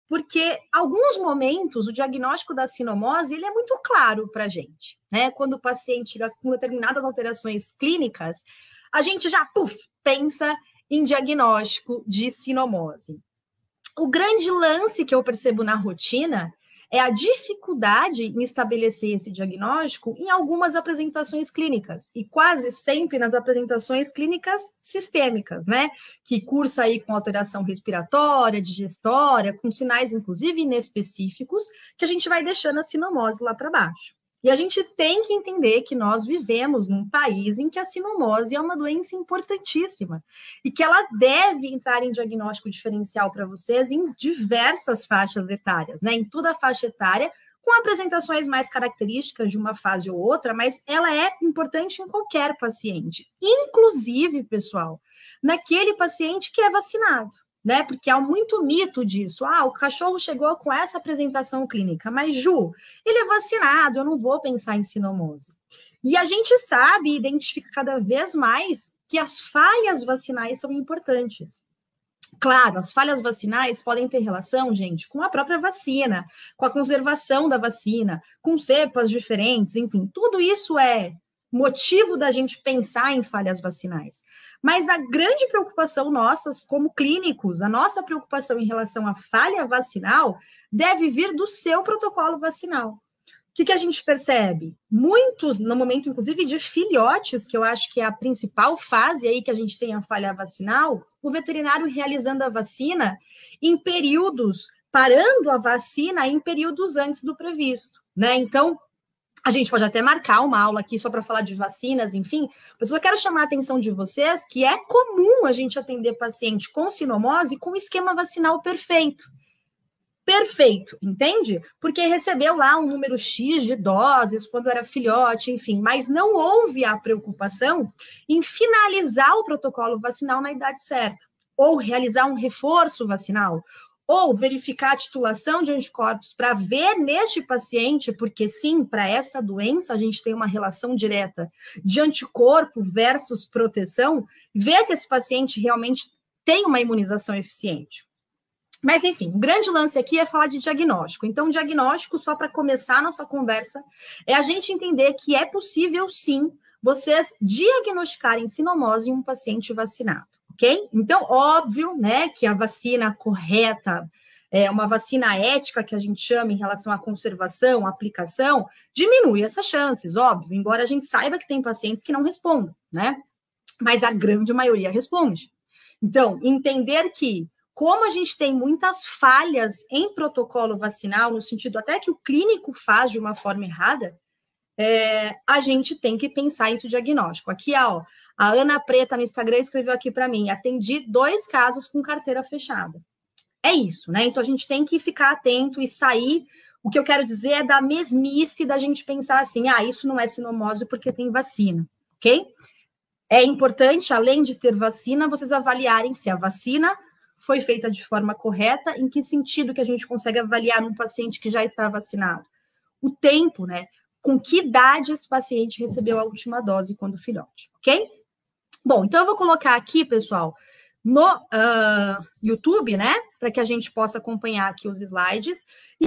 Porque alguns momentos o diagnóstico da sinomose ele é muito claro para a gente, né? Quando o paciente chega com determinadas alterações clínicas, a gente já pensa em diagnóstico de sinomose. O grande lance que eu percebo na rotina é a dificuldade em estabelecer esse diagnóstico em algumas apresentações clínicas, e quase sempre nas apresentações clínicas sistêmicas, né? Que cursa aí com alteração respiratória, digestória, com sinais, inclusive, inespecíficos, que a gente vai deixando a sinomose lá para baixo. E a gente tem que entender que nós vivemos num país em que a sinomose é uma doença importantíssima e que ela deve entrar em diagnóstico diferencial para vocês em diversas faixas etárias, né? Em toda a faixa etária, com apresentações mais características de uma fase ou outra, mas ela é importante em qualquer paciente, inclusive, pessoal, naquele paciente que é vacinado. Né? Porque há muito mito disso. O cachorro chegou com essa apresentação clínica, mas Ju, ele é vacinado, eu não vou pensar em sinomose. E a gente sabe, identifica cada vez mais que as falhas vacinais são importantes. Claro, as falhas vacinais podem ter relação, gente, com a própria vacina, com a conservação da vacina, com cepas diferentes, enfim, tudo isso é motivo da gente pensar em falhas vacinais. Mas a grande preocupação nossa, como clínicos, a nossa preocupação em relação à falha vacinal deve vir do seu protocolo vacinal. O que a gente percebe? Muitos, no momento, inclusive, de filhotes, que eu acho que é a principal fase aí que a gente tem a falha vacinal, o veterinário realizando a vacina em períodos, parando a vacina em períodos antes do previsto, né? Então, a gente pode até marcar uma aula aqui só para falar de vacinas, enfim, mas eu quero chamar a atenção de vocês que é comum a gente atender paciente com sinomose com esquema vacinal perfeito. Perfeito, entende? Porque recebeu lá um número X de doses quando era filhote, enfim, mas não houve a preocupação em finalizar o protocolo vacinal na idade certa, ou realizar um reforço vacinal, ou verificar a titulação de anticorpos para ver neste paciente, porque sim, para essa doença a gente tem uma relação direta de anticorpo versus proteção, ver se esse paciente realmente tem uma imunização eficiente. Mas, enfim, o grande lance aqui é falar de diagnóstico. Então, diagnóstico, só para começar a nossa conversa, é a gente entender que é possível, sim, vocês diagnosticarem sinomose em um paciente vacinado, ok? Então, óbvio, né, que a vacina correta, uma vacina ética, que a gente chama em relação à conservação, à aplicação, diminui essas chances, óbvio, embora a gente saiba que tem pacientes que não respondem, né? Mas a grande maioria responde. Então, entender que como a gente tem muitas falhas em protocolo vacinal, no sentido até que o clínico faz de uma forma errada, a gente tem que pensar isso diagnóstico. Aqui, ó, a Ana Preta no Instagram escreveu aqui para mim, atendi 2 casos com carteira fechada. É isso, né? Então a gente tem que ficar atento e sair. O que eu quero dizer é da mesmice da gente pensar assim, isso não é sinomose porque tem vacina, ok? É importante, além de ter vacina, vocês avaliarem se a vacina foi feita de forma correta, em que sentido que a gente consegue avaliar um paciente que já está vacinado? O tempo, né? Com que idade esse paciente recebeu a última dose quando filhote, ok? Bom, então eu vou colocar aqui, pessoal, no YouTube, né? Para que a gente possa acompanhar aqui os slides.